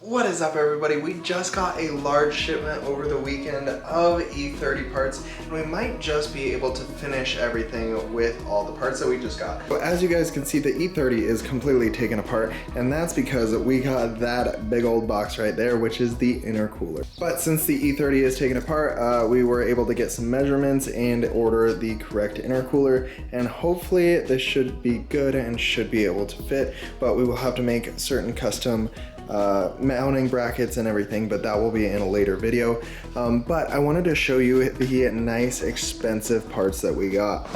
What is up, everybody? We just got a large shipment over the weekend of E30 parts, and we might just be able to finish everything with all the parts that we just got. So as you guys can see, the E30 is completely taken apart, and that's because we got that big old box right there, which is the intercooler. But since the E30 is taken apart, we were able to get some measurements and order the correct intercooler, and hopefully this should be good and should be able to fit, but we will have to make certain custom mounting brackets and everything, but that will be in a later video. But I wanted to show you the nice expensive parts that we got.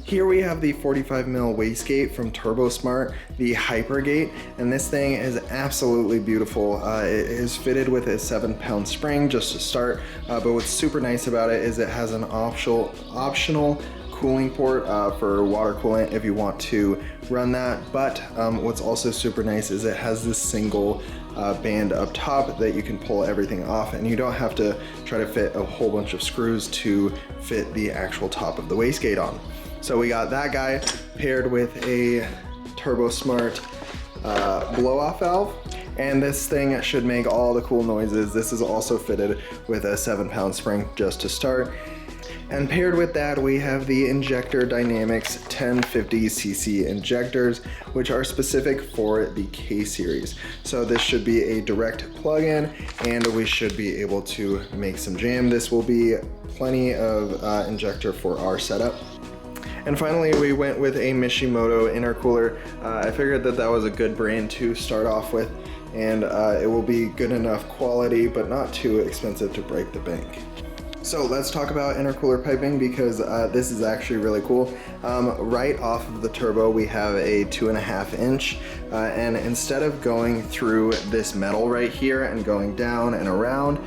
Here we have the 45mm wastegate from TurboSmart, the Hypergate, and this thing is absolutely beautiful. It is fitted with a 7-pound spring just to start, but what's super nice about it is it has an optional cooling port for water coolant if you want to run that. But what's also super nice is it has this single band up top that you can pull everything off, and you don't have to try to fit a whole bunch of screws to fit the actual top of the wastegate on. So we got that guy paired with a TurboSmart blow-off valve, and this thing should make all the cool noises. This is also fitted with a 7-pound spring just to start. And paired with that, we have the Injector Dynamics 1050cc injectors, which are specific for the K series. So this should be a direct plug-in, and we should be able to make some jam. This will be plenty of injector for our setup. And finally, we went with a Mishimoto intercooler. I figured that that was a good brand to start off with, and it will be good enough quality, but not too expensive to break the bank. So let's talk about intercooler piping, because this is actually really cool. Right off of the turbo, we have a 2.5 inch, and instead of going through this metal right here and going down and around,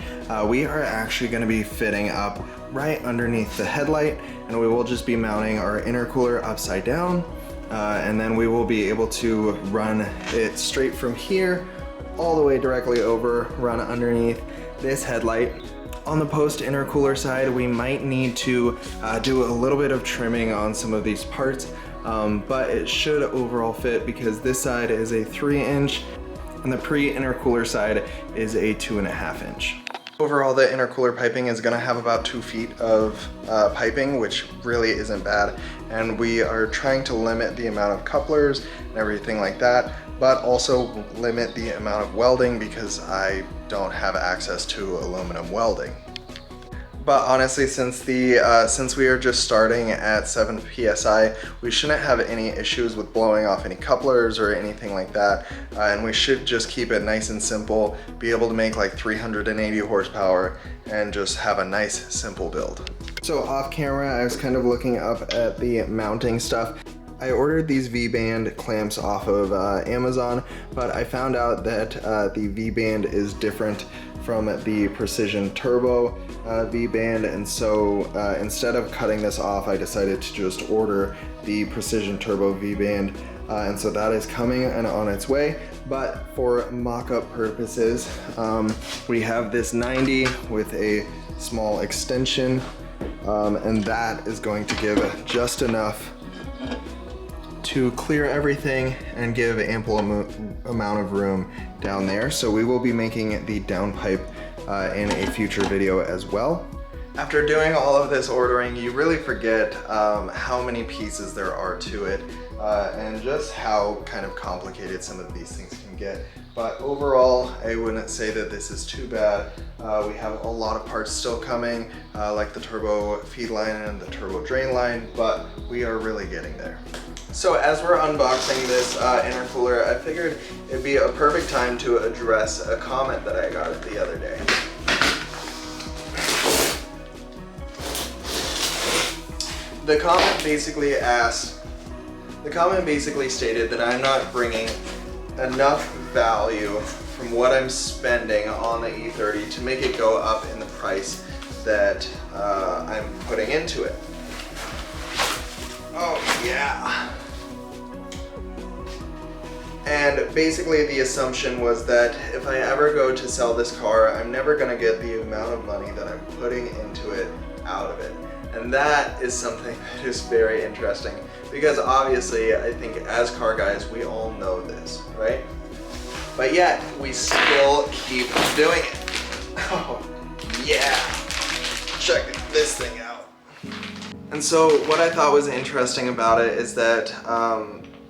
we are actually going to be fitting up right underneath the headlight, and we will just be mounting our intercooler upside down, and then we will be able to run it straight from here all the way directly over, run underneath this headlight. On the post intercooler side, we might need to do a little bit of trimming on some of these parts, but it should overall fit because this side is a 3 inch and the pre-intercooler side is a 2.5 inch. Overall, the intercooler piping is gonna have about 2 feet of piping, which really isn't bad. And we are trying to limit the amount of couplers and everything like that, but also limit the amount of welding because I don't have access to aluminum welding. But honestly, since we are just starting at 7 PSI, we shouldn't have any issues with blowing off any couplers or anything like that. And we should just keep it nice and simple, be able to make like 380 horsepower and just have a nice, simple build. So off camera, I was kind of looking up at the mounting stuff. I ordered these V-band clamps off of Amazon, but I found out that the V-band is different from the Precision Turbo V-band, and so instead of cutting this off, I decided to just order the Precision Turbo V-band, and so that is coming and on its way. But for mock-up purposes, we have this 90 with a small extension, and that is going to give just enough to clear everything and give ample amount of room down there. So we will be making the downpipe in a future video as well. After doing all of this ordering, you really forget how many pieces there are to it and just how kind of complicated some of these things can get. But overall, I wouldn't say that this is too bad. We have a lot of parts still coming, like the turbo feed line and the turbo drain line, but we are really getting there. So as we're unboxing this intercooler, I figured it'd be a perfect time to address a comment that I got the other day. The comment basically stated that I'm not bringing enough value from what I'm spending on the E30 to make it go up in the price that I'm putting into it. Oh yeah. And basically the assumption was that if I ever go to sell this car, I'm never gonna get the amount of money that I'm putting into it out of it. And that is something that is very interesting because obviously I think as car guys, we all know this, right? but yet we still keep doing it. Oh, yeah. Check this thing out. And so what I thought was interesting about it is that,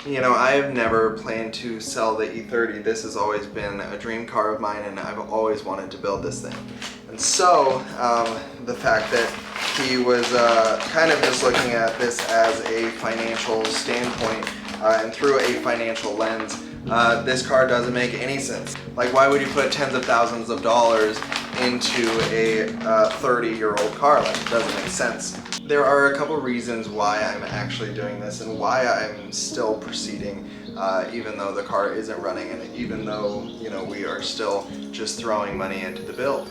you know, I have never planned to sell the E30. This has always been a dream car of mine, and I've always wanted to build this thing. And so the fact that he was kind of just looking at this as a financial standpoint and through a financial lens, this car doesn't make any sense. Like, why would you put tens of thousands of dollars into a 30-year-old car? Like, it doesn't make sense. There are a couple reasons why I'm actually doing this and why I'm still proceeding, even though the car isn't running and even though, you know, we are still just throwing money into the build.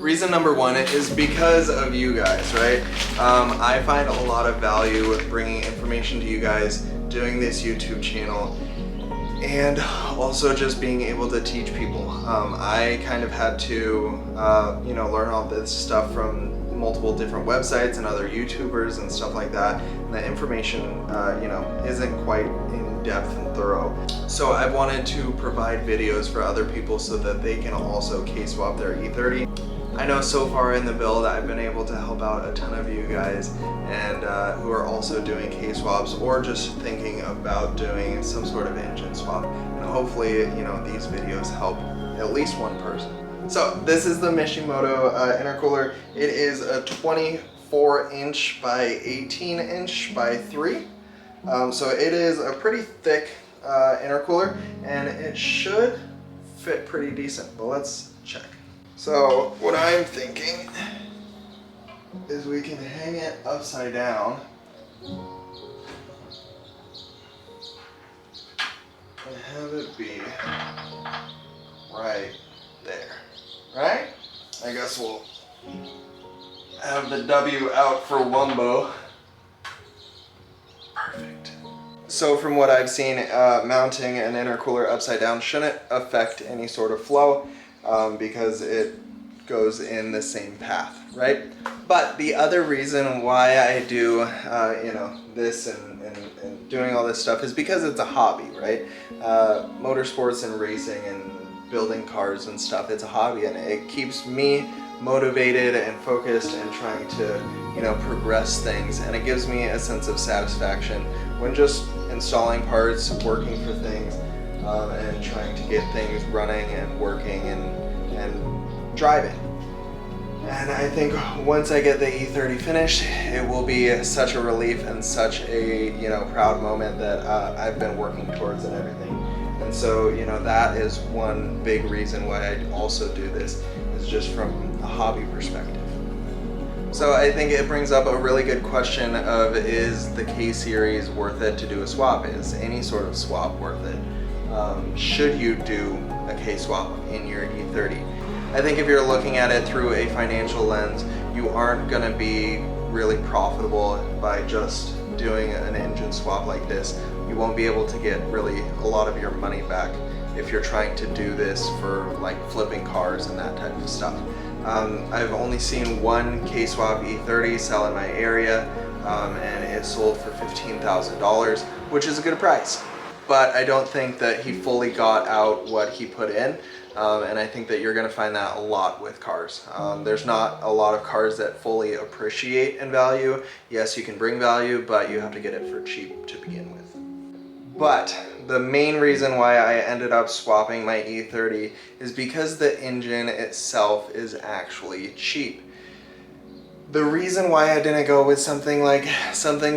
Reason number one is because of you guys, right? I find a lot of value with bringing information to you guys, doing this YouTube channel, and also just being able to teach people. I kind of had to, you know, learn all this stuff from multiple different websites and other YouTubers and stuff like that, and the information, you know, isn't quite in depth and thorough. So I've wanted to provide videos for other people so that they can also K-swap their E30. I know so far in the build I've been able to help out a ton of you guys and who are also doing K-swaps or just thinking about doing some sort of engine swap. And hopefully, you know, these videos help at least one person. So this is the Mishimoto intercooler. It is a 24-inch by 18-inch by 3. So it is a pretty thick intercooler, and it should fit pretty decent, but let's check. So what I'm thinking is we can hang it upside down and have it be right there, right? I guess we'll have the W out for Wumbo. Perfect. So from what I've seen, mounting an intercooler upside down shouldn't affect any sort of flow because it goes in the same path, right? But the other reason why I do, you know, this and doing all this stuff is because it's a hobby, right? Motorsports and racing and building cars and stuff, it's a hobby, and it keeps me motivated and focused and trying to, you know, progress things, and it gives me a sense of satisfaction when just installing parts, working for things, and trying to get things running and working and driving. And I think once I get the E30 finished, it will be such a relief and such a, you know, proud moment that I've been working towards and everything. And so, you know, that is one big reason why I also do this, is just from a hobby perspective. So I think it brings up a really good question of, is the K-Series worth it to do a swap? Is any sort of swap worth it? Should you do a K-swap in your E30? I think if you're looking at it through a financial lens, you aren't going to be really profitable by just doing an engine swap like this. You won't be able to get really a lot of your money back if you're trying to do this for like flipping cars and that type of stuff. I've only seen one K-swap E30 sell in my area, and it sold for $15,000, which is a good price. But I don't think that he fully got out what he put in, and I think that you're going to find that a lot with cars. There's not a lot of cars that fully appreciate in value. Yes, you can bring value, but you have to get it for cheap to begin with. But the main reason why I ended up swapping my E30 is because the engine itself is actually cheap. The reason why I didn't go with something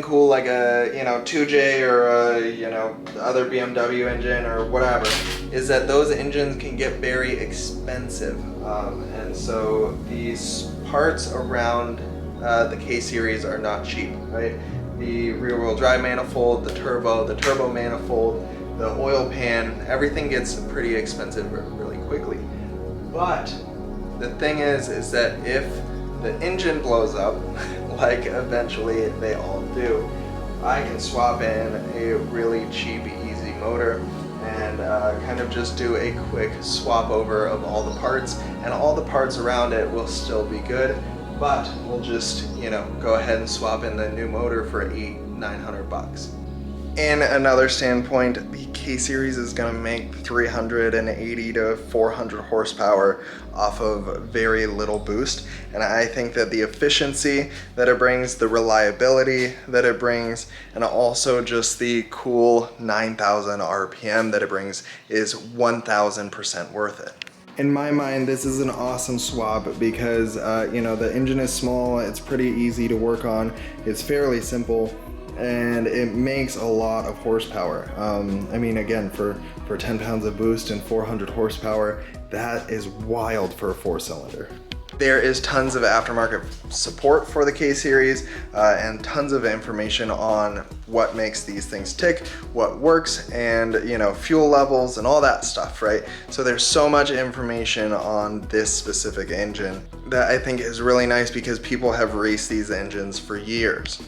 cool like a, you know, 2J or a, you know, other BMW engine or whatever, is that those engines can get very expensive, and so these parts around the K-Series are not cheap, right? The rear-wheel drive manifold, the turbo manifold, the oil pan, everything gets pretty expensive really quickly. But the thing is that if the engine blows up, like eventually they all do, I can swap in a really cheap, easy motor and kind of just do a quick swap over of all the parts, and all the parts around it will still be good, but we'll just, you know, go ahead and swap in the new motor for $800-900 bucks. In another standpoint, the K-Series is gonna make 380 to 400 horsepower off of very little boost. And I think that the efficiency that it brings, the reliability that it brings, and also just the cool 9,000 RPM that it brings is 1,000% worth it. In my mind, this is an awesome swap because, you know, the engine is small, it's pretty easy to work on, it's fairly simple, and it makes a lot of horsepower. I mean, again, for 10 pounds of boost and 400 horsepower, that is wild for a 4-cylinder. There is tons of aftermarket support for the K-Series and tons of information on what makes these things tick, what works, and you know, fuel levels and all that stuff, right? So there's so much information on this specific engine that I think is really nice because people have raced these engines for years.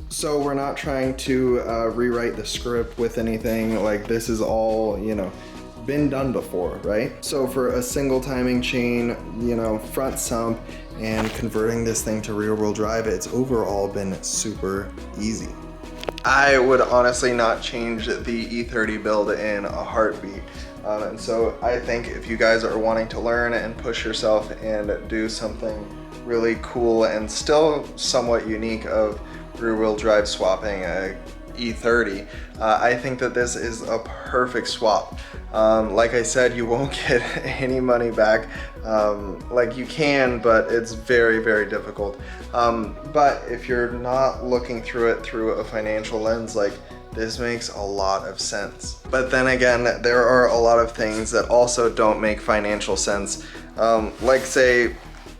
So we're not trying to rewrite the script with anything. Like, this is all, you know, been done before, right? So for a single timing chain, you know, front sump, and converting this thing to rear wheel drive, it's overall been super easy. I would honestly not change the E30 build in a heartbeat. And so I think if you guys are wanting to learn and push yourself and do something really cool and still somewhat unique of rear wheel drive swapping a E30, I think that this is a perfect swap. Like I said, you won't get any money back. Like, you can, but it's very, very difficult. But if you're not looking through it through a financial lens, like, this makes a lot of sense. But then again, there are a lot of things that also don't make financial sense. Like, say,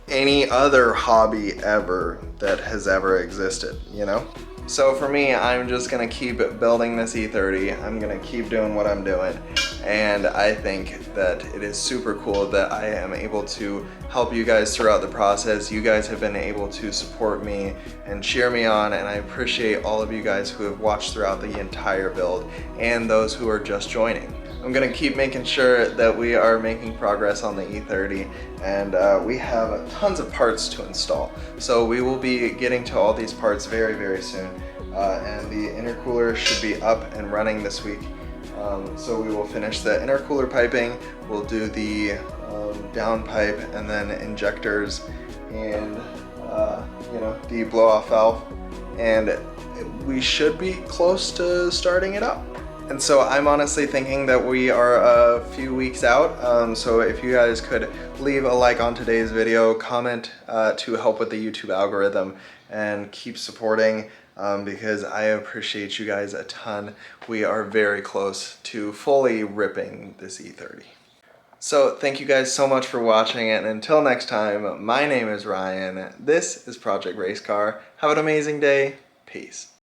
any other hobby ever that has ever existed, you know? So for me, I'm just gonna keep building this E30. I'm gonna keep doing what I'm doing. And I think that it is super cool that I am able to help you guys throughout the process. You guys have been able to support me and cheer me on, and I appreciate all of you guys who have watched throughout the entire build and those who are just joining. I'm gonna keep making sure that we are making progress on the E30, and we have tons of parts to install. So we will be getting to all these parts very, very soon. And the intercooler should be up and running this week. So we will finish the intercooler piping, we'll do the downpipe, and then injectors, and you know, the blow-off valve, and we should be close to starting it up. And so I'm honestly thinking that we are a few weeks out, so if you guys could leave a like on today's video, comment to help with the YouTube algorithm, and keep supporting, because I appreciate you guys a ton. We are very close to fully ripping this E30. So thank you guys so much for watching, and until next time, my name is Ryan, this is Project Race Car. Have an amazing day, peace.